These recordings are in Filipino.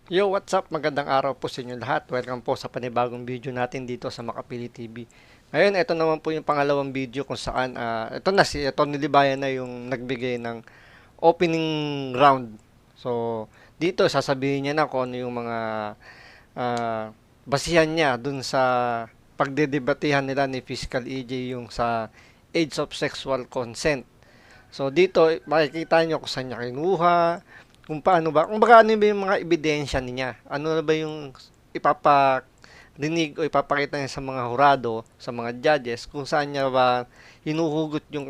Yo, what's up? Magandang araw po sa inyo lahat. Welcome po sa panibagong video natin dito sa Makapili TV. Ngayon, ito naman po yung pangalawang video kung saan, ito na si Tony Libayan na yung nagbigay ng opening round. So, dito sasabihin niya na kung ano yung mga basihan niya dun sa pagdedebatehan nila ni Fiscal EJ yung sa age of sexual consent. So dito makikita nyo kung saan niya kinuha, kung paano ba, kung baka ano ba yung mga ebidensya niya. Ano na ba yung ipaparinig o ipapakita niya sa mga hurado, sa mga judges, kung saan niya ba hinuhugot yung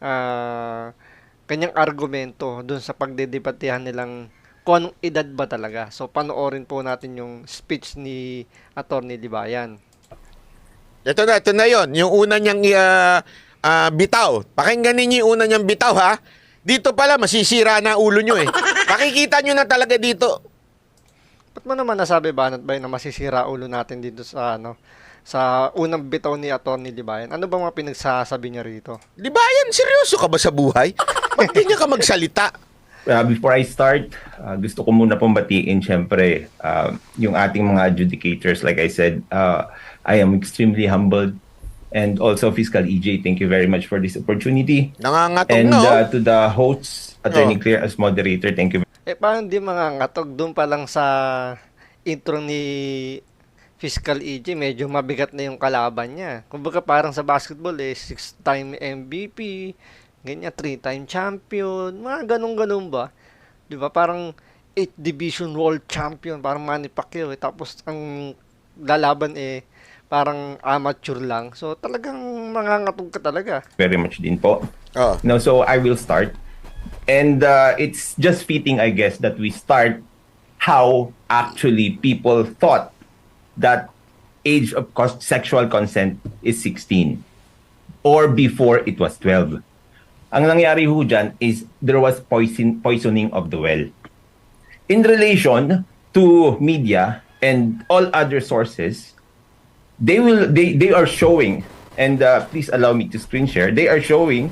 ah, kanyang argumento dun sa pagdedebatehan nilang kung anong edad ba talaga. So panoorin po natin yung speech ni Attorney Libayan. Ito na yon. Yung una niyang bitaw. Pakinggan ninyo yung una niyang bitaw, ha? Dito pala, masisira na ulo nyo, eh. Makikita nyo na talaga dito. Ba't mo naman nasabi, Banat Bay, na masisira ulo natin dito sa sa unang bitaw ni Attorney Libayan? Ano ba mga pinagsasabi niya rito? Di ba yan? Seryoso ka ba sa buhay? Ba't ganyan ka magsalita? Before I start, gusto ko muna pong batiin syempre yung ating mga adjudicators. Like I said, I am extremely humbled. And also Fiscal EJ, thank you very much for this opportunity. Nangangatog, And no? to the hosts, Attorney Claire as moderator, thank you. Paano di mga ngatog doon pa lang sa intro ni Fiscal EJ, medyo mabigat na yung kalaban niya. Kumbaga parang sa basketball, 6-time MVP, ganyan, 3-time champion, mga ganun-ganun ba? Di ba? Parang 8 division world champion, parang Manny Pacquiao, tapos ang lalaban parang amateur lang. So talagang mangangatog ka talaga. Very much din po. Oh. Now, so I will start. And it's just fitting, I guess, that we start how actually people thought that age of sexual consent is 16 or before it was 12. Ang nangyari ho dyan is there was poisoning of the well. In relation to media and all other sources, they are showing, and please allow me to screen share, they are showing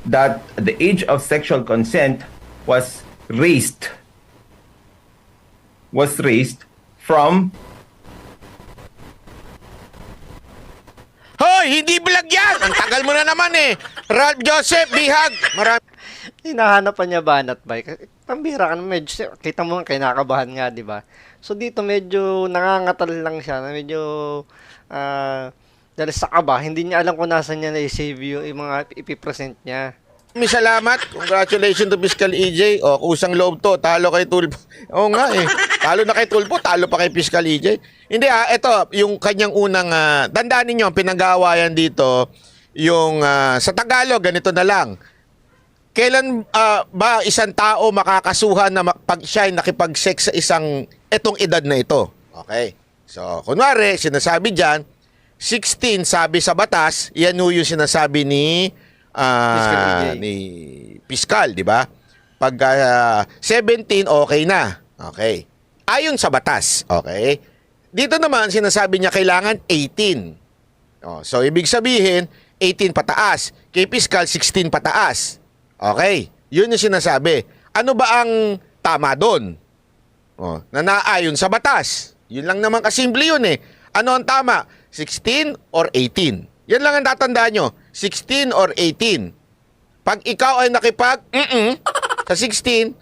that the age of sexual consent was raised from Hoy, hindi vlog yan! Ang tagal mo na naman, eh. Ralph Joseph, Bihag. Marami. Hinahanap pa niya Banat Bay. Pambira ka na, medyo, kita mo kinakabahan nga, di ba? So dito medyo nangangatal lang siya, na medyo dahil sa kaba, hindi niya alam kung nasan niya na-save yung mga ipipresent niya. May salamat. Congratulations to Fiscal EJ. O, kusang loob to. Talo kay Tulpo. Oo nga, eh. Talo na kay Tulpo, talo pa kay Fiscal EJ. Hindi, ito, yung kanyang unang, tandaan ninyo, ang pinag-aawayan dito, yung sa Tagalog, ganito na lang. Kailan ba isang tao makakasuhan na pag siya ay nakipag-sex sa etong edad na ito? Okay. So, kunwari, sinasabi dyan, 16 sabi sa batas, yan yung sinasabi ni Fiscal EJ. ni Fiscal, di ba? Pag 17, okay na. Okay. Ayon sa batas. Okay. Dito naman, sinasabi niya kailangan 18. Oh, so, ibig sabihin, 18 pataas. Kay Fiscal, 16 pataas. Okay. Yun yung sinasabi. Ano ba ang tama doon? Oh, na naayon sa batas. Yun lang naman kasimple yun, eh. Ano ang tama? 16 or 18? Yan lang ang tatandaan nyo. 16 or 18. Pag ikaw ay sa 16,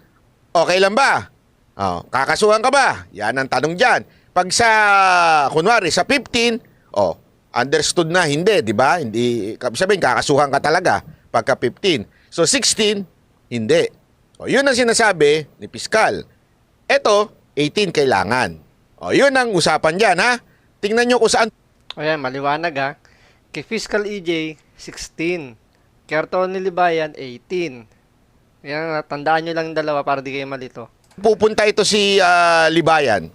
okay lang ba? Oh, kakasuhan ka ba? Yan ang tanong dyan. Pag sa, kunwari, sa 15, understood na, hindi, di ba? Hindi, sabihin, kakasuhan ka talaga pagka 15. So, 16, hindi. O, yun ang sinasabi ni Fiscal. Eto, 18 kailangan. O, yun ang usapan dyan, ha? Tingnan nyo kung saan. Ayan, maliwanag ha. Kay Fiscal EJ, 16. Kay Attorney Libayan, 18. Yan, tandaan nyo lang yung dalawa para di kayo malito. Pupunta ito si Libayan.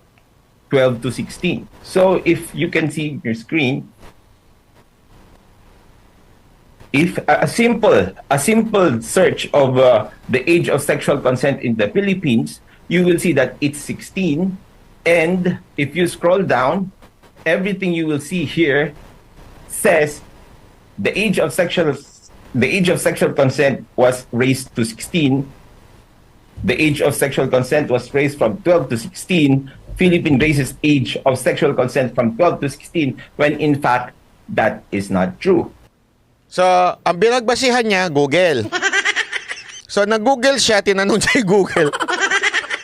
12 to 16. So if you can see your screen, if a simple search of the age of sexual consent in the Philippines, you will see that it's 16. And if you scroll down, everything you will see here says the age of sexual consent was raised to 16 The age of sexual consent was raised from 12 to 16. Philippine raises age of sexual consent from 12 to 16 when in fact that is not true. So, ang binagbasihan niya, Google. So, nag-Google siya, tinanong niya yung Google.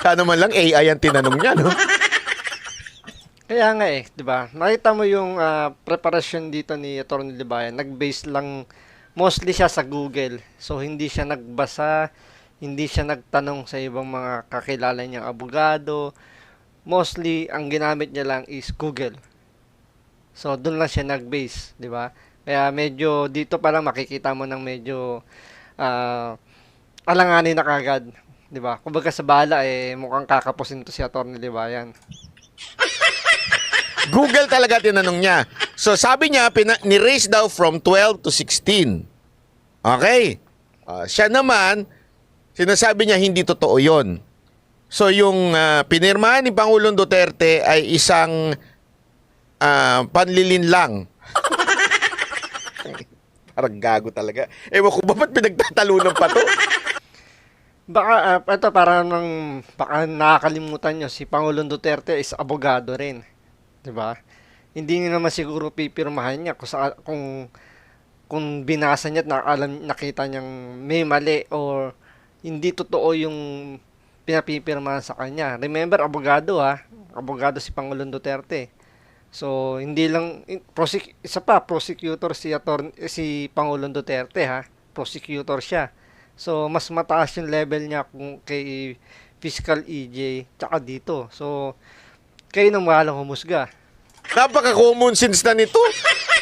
Sana man lang AI ang tinanong niya, no? Kaya nga eh, 'di ba? Nakita mo yung preparasyon dito ni Atty. Libayan, nag-base lang mostly siya sa Google. So hindi siya nagbasa, hindi siya nagtanong sa ibang mga kakilala niyang abogado. Mostly ang ginamit niya lang is Google. So doon lang siya nag-base, 'di ba? Kaya medyo dito pa lang makikita mo ng medyo alanganin na kagad, 'di ba? Kumbaga sa bala eh mukhang kakapusin to si Atty. Libayan. Google talaga tinanong niya. So, sabi niya, ni-raise daw from 12 to 16. Okay? Siya naman, sinasabi niya hindi totoo yon. So, yung pinirmahan ni Pangulong Duterte ay isang panlilin lang. Parang gago talaga. Ewan ko ba ba't pinagtatalunan pa to? Baka, ito parang baka nakakalimutan nyo, si Pangulong Duterte is abogado rin. 'Di ba? Hindi niya naman siguro pipirmahan niya kung binasa niya at nakita niyang may mali or hindi totoo yung pinapipirmahan sa kanya. Remember, abogado abogado si Pangulong Duterte. So, hindi lang isa pa prosecutor si Pangulong Duterte prosecutor siya. So, mas mataas yung level niya kung kay Fiscal EJ tsaka dito. So, kayo nang walang humusga. Napaka-common sense na nito.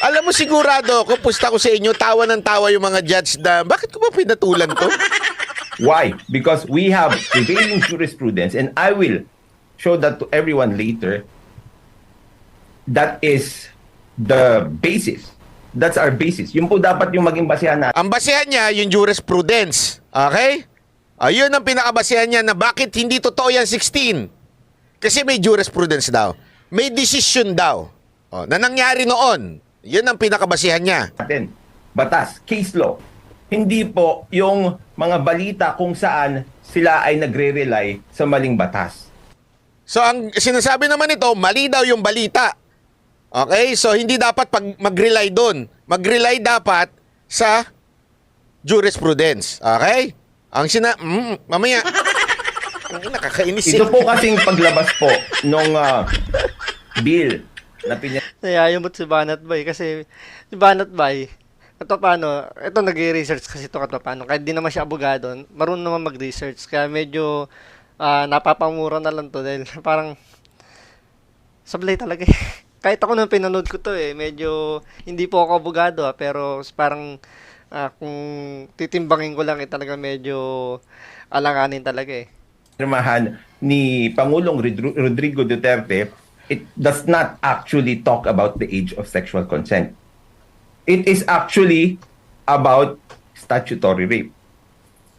Alam mo, sigurado ako, pusta ko sa inyo, tawa ng tawa yung mga judge na, bakit ko ba pinatulan to? Why? Because we have prevailing jurisprudence, and I will show that to everyone later. That is the basis. That's our basis. Yun po dapat yung maging basehan natin. Ang basehan niya, yung jurisprudence. Okay? Ayun ang pinakabasihan niya na bakit hindi totoo yan 16. Kasi may jurisprudence daw. May decision daw. Na nangyari noon. Yun ang pinakabasihan niya. Batas, case law. Hindi po yung mga balita kung saan sila ay nagre-rely sa maling batas. So, ang sinasabi naman ito, mali daw yung balita. Okay? So, hindi dapat mag-rely doon. Mag-rely dapat sa jurisprudence. Okay? Ang mamaya... Nakakainis. Ito po kasing paglabas po nung bill na Nayayon mo si Banat Bay kasi si Banat Bay, ito paano, ito nag-research kasi ito paano, kahit di naman siya abogado, marunong naman mag-research, kaya medyo napapamura na lang to dahil parang sablay talaga eh. Kahit ako nung pinanood ko to medyo hindi po ako abogado pero parang kung titimbangin ko lang talaga medyo alanganin talaga eh. Pirmahan ni Pangulong Rodrigo Duterte, it does not actually talk about the age of sexual consent. It is actually about statutory rape.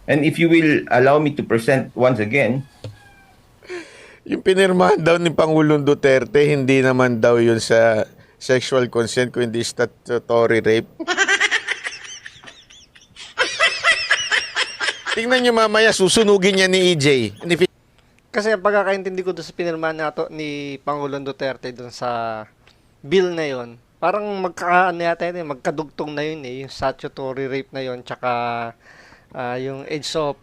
And if you will allow me to present once again, yung pinirmahan daw ni Pangulong Duterte, hindi naman daw yun sa sexual consent, kundi statutory rape. Tingnan nyo mamaya, susunugin niya ni EJ. Kasi ang pagkakaintindi ko doon sa pinirmahan ni Pangulong Duterte doon sa bill na yon, parang magkadugtong na yun yung statutory rape na yon, tsaka yung age of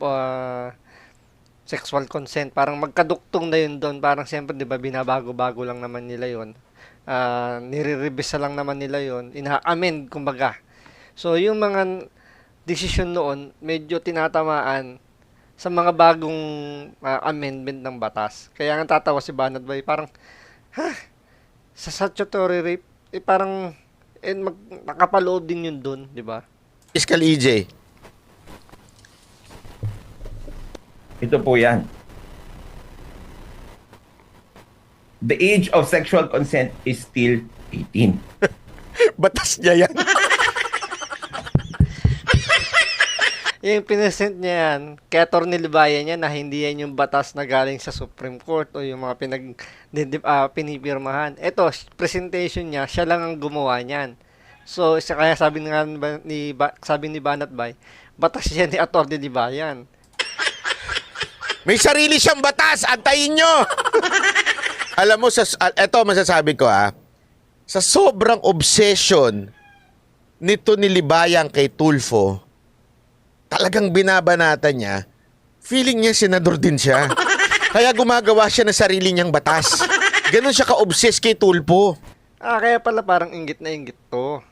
sexual consent, parang magkadugtong na yun doon. Parang siyempre, di ba, binabago-bago lang naman nila yon, nire-revisa lang naman nila yon, ina-amend kumbaga. So, yung mga desisyon noon, medyo tinatamaan sa mga bagong amendment ng batas. Kaya nga tatawa si Banat Bay, parang, sa statutory rape, parang, nakapalood din yun dun, di ba? Fiscal EJ. ito po yan. The age of sexual consent is still 18. Batas niya yan. Yung pinesent niya yan, kaya Atty. Libayan niya na hindi yan yung batas na galing sa Supreme Court o yung mga pinipirmahan. Ito, presentation niya, siya lang ang gumawa niyan. So, kaya sabi ni Banat Bay, batas yan ni Atty. Libayan. May sarili siyang batas. Antayin nyo. Alam mo, eto masasabi ko sa sobrang obsession nito ni Libayang kay Tulfo, talagang binabanatan niya, feeling niya senador din siya. Kaya gumagawa siya ng sarili niyang batas. Ganon siya ka-obsess kay Tulfo. Kaya pala parang inggit na inggit to.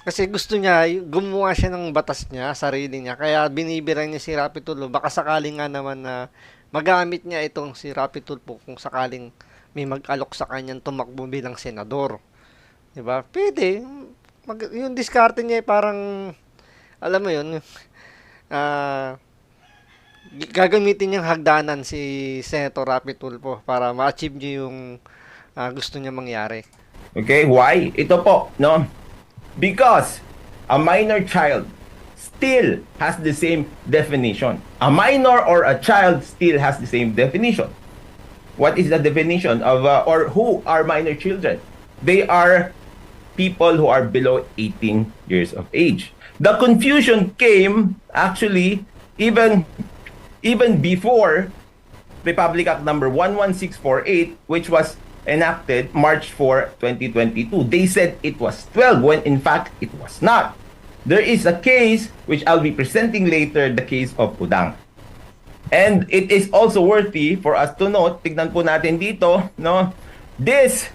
Kasi gusto niya, gumawa siya ng batas niya, sarili niya. Kaya binibirang niya si Rapi Tulfo. Baka sakaling nga naman na magamit niya itong si Rapi Tulfo kung sakaling may mag-alok sa kanyang tumakbo bilang senador. Diba? Pwede. Yung diskarte niya parang, alam mo yun, gagamitin niyang hagdanan si Senator Rapi Tulfo para ma-achieve niya yung gusto niya mangyari. Okay, why? Ito po, no? Because a minor child still has the same definition. A minor or a child still has the same definition. What is the definition of, or who are minor children? They are people who are below 18 years of age. The confusion came actually even before Republic Act number 11648, which was enacted March 4, 2022. They said it was 12 when in fact it was not. There is a case which I'll be presenting later, the case of Udang. And it is also worthy for us to note, tignan po natin dito, no? This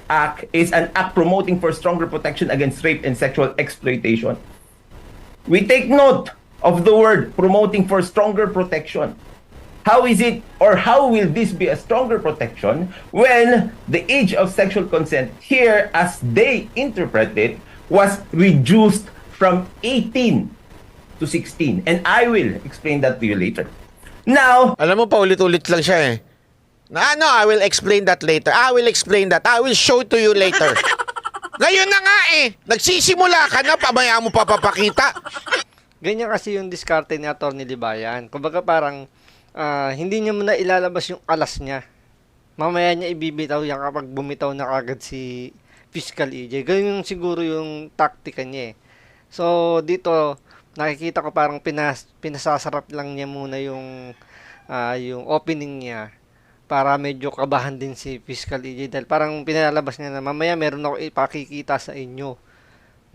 act is an act promoting for stronger protection against rape and sexual exploitation. We take note of the word promoting for stronger protection. How is it, or how will this be a stronger protection when the age of sexual consent here, as they interpret it, was reduced from 18 to 16? And I will explain that to you later. Now, Alam mo, paulit-ulit lang siya I will explain that later. I will explain that. I will show to you later. Ngayon na nga nagsisimula ka na, pamaya mo papapakita. Ganyan kasi yung diskarte ni Atty. Libayan. Kumbaga parang hindi niya muna ilalabas yung alas niya. Mamaya niya ibibitaw yan kapag bumitaw na kagad si Fiscal EJ. Ganyan yung siguro yung taktika niya So dito nakikita ko parang pinasasarap lang niya muna yung opening niya para medyo kabahan din si Fiscal EJ dahil parang pinalabas niya na mamaya meron ako ipakikita sa inyo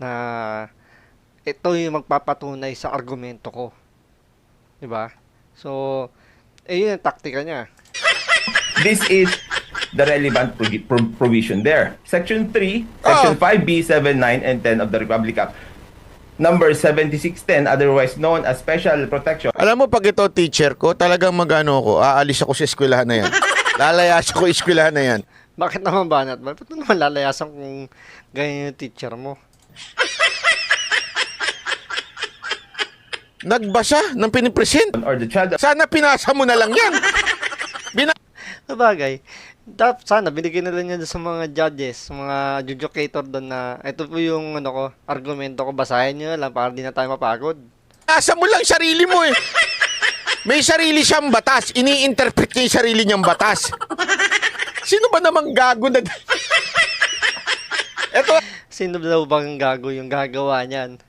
na ito yung magpapatunay sa argumento ko. 'Di ba? So, yun ang taktika niya. this is the relevant provision there. Section 3, Section 5B, 7, 9, and 10 of the Republic Act. Number 7610, otherwise known as Special Protection. Alam mo, pag ito teacher ko, talagang magano ako, aalis ako sa eskwelahan na yan. Lalayas ako sa eskwelahan na yan. Bakit naman banat ba? Ba't naman lalayasan kung ganyan yung teacher mo? Nagbasa ng pinipresent. Or the child. Sana pinasa mo na lang yan. Sabagay, sana binigyan nila niya sa mga judges, sa mga adjudicator doon na ito po yung argumento ko, basahin niyo lang para di na tayo mapagod. Pinasa mo lang sarili mo May sarili siyang batas. Ini-interpret niya yung sarili niyang batas. Sino ba namang gago na... Eto. Sino daw bang gago yung gagawa niyan?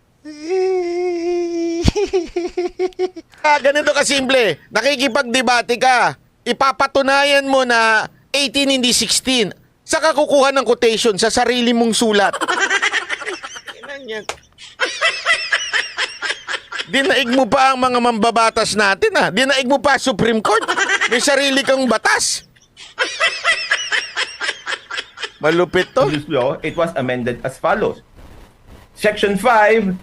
Ganito kasimple. Nakikipagdebate ka. Ipapatunayan mo na 18 hindi 16. Saka kukuha ng quotation sa sarili mong sulat. Dinaig mo pa ang mga mambabatas natin Dinaig mo pa Supreme Court. May sarili kang batas. Malupit to. This law, it was amended as follows. Section 5,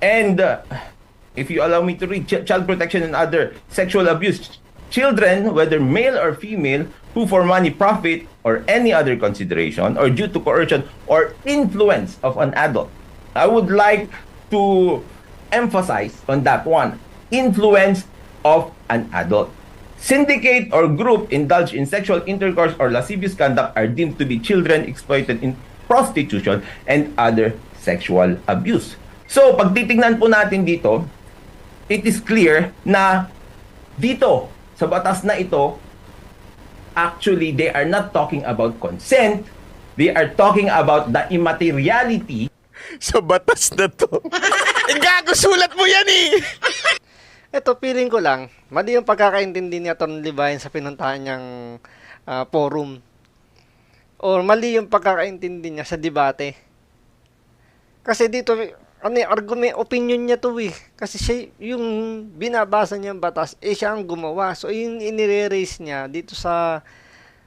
and if you allow me to read, child protection and other sexual abuse. Children, whether male or female, who for money, profit, or any other consideration, or due to coercion or influence of an adult. I would like to emphasize on that one. Influence of an adult. Syndicate or group indulged in sexual intercourse or lascivious conduct are deemed to be children exploited in prostitution and other sexual abuse. So, pag titingnan po natin dito, it is clear na dito, sa batas na ito, actually, they are not talking about consent. They are talking about the immateriality. Sa batas na to. Gago, sulat mo yan Ito, feeling ko lang, mali yung pagkakaintindi ni Atty. Libayan sa pinuntahan niyang forum. Or mali yung pagkakaintindi niya sa debate. Kasi dito, ano yung argument, opinion niya to eh. Kasi siya, yung binabasa niyang batas, siya ang gumawa. So, yung inire-raise niya dito sa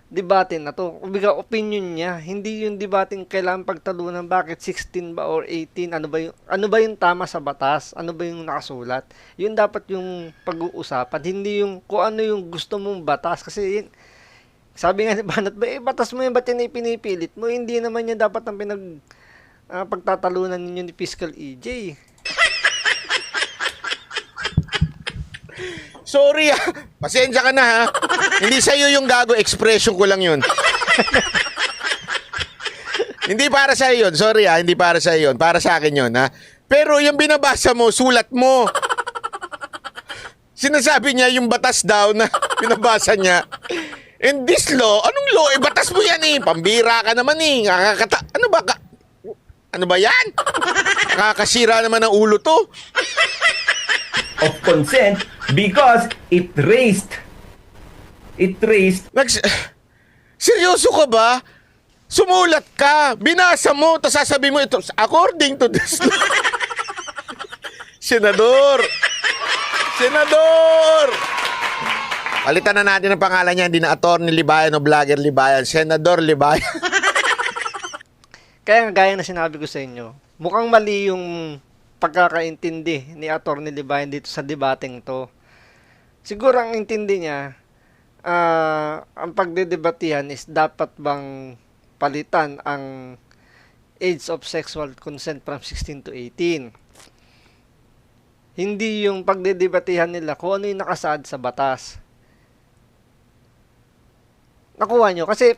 debate na to. Kumbaga, opinion niya. Hindi yung debating kailangan pagtalunan bakit 16 ba or 18. Ano ba yung tama sa batas? Ano ba yung nakasulat? Yun dapat yung pag-uusapan. Hindi yung kung ano yung gusto mong batas. Kasi yun, sabi nga ni Banat, batas mo yun, ba't yan ipinipilit mo? Hindi naman yan dapat ang pagtatalunan ninyo ni Fiscal EJ. Sorry pasensya ka na ha. Hindi sa'yo yung gago, expression ko lang yun. Hindi para sa yun, sorry hindi para sa yun. Para sa akin yun ha. Pero yung binabasa mo, sulat mo. Sinasabi niya yung batas daw na binabasa niya. And this law, anong law? Batas mo yan Pambira ka naman Ano ba yan? Nakakasira naman ng ulo to. Of consent because it raised Seryoso ka ba? Sumulat ka, binasa mo, tapos sasabihin mo ito, according to this law. Senador! Palitan na natin ang pangalan niya, hindi na Atty. Libayan o Vlogger Libayan, Senador Libayan. Kaya gaya na sinabi ko sa inyo, mukhang mali yung pagkakaintindi ni Atty. Libayan dito sa debating to. Siguro ang intindi niya, ang pagdedebatihan is dapat bang palitan ang age of sexual consent from 16 to 18. Hindi yung pagdedebatihan nila kung ano yung nakasaad sa batas. Nakuha nyo? Kasi,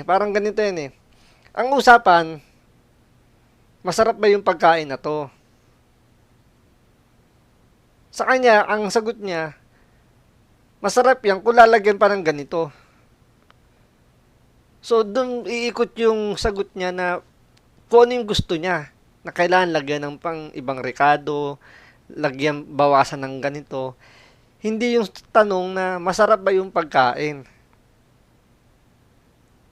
parang ganito yan Ang usapan, masarap ba yung pagkain na to? Sa kanya, ang sagot niya, masarap yan kung lalagyan pa ng ganito. So, dun iikot yung sagot niya na kung ano yung gusto niya. Na kailangan lagyan ng pang ibang rekado, bawasan ng ganito. Hindi yung tanong na masarap ba yung pagkain.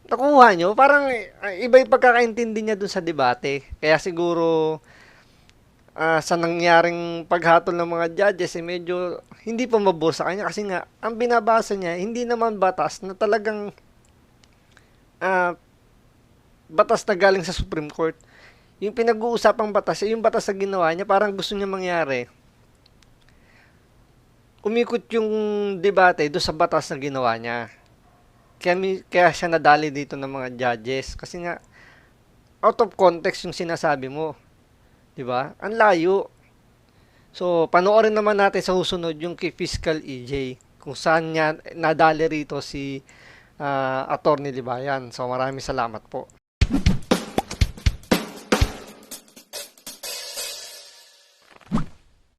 Nakuha nyo? Parang iba yung pagkakaintindi niya dun sa debate. Kaya siguro sa nangyaring paghatol ng mga judges, medyo hindi pa mabuo sa kanya kasi nga, ang binabasa niya, hindi naman batas na talagang batas na galing sa Supreme Court. Yung pinag-uusapang batas, yung batas na ginawa niya, parang gusto niya mangyari. Umikot yung debate doon sa batas na ginawa niya. Kaya siya nadali dito ng mga judges. Kasi nga, out of context yung sinasabi mo. Diba? Ang layo. So, panoorin naman natin sa susunod yung kay Fiscal EJ. Kung saan niya nadali rito si Atty. Libayan. So, maraming salamat po.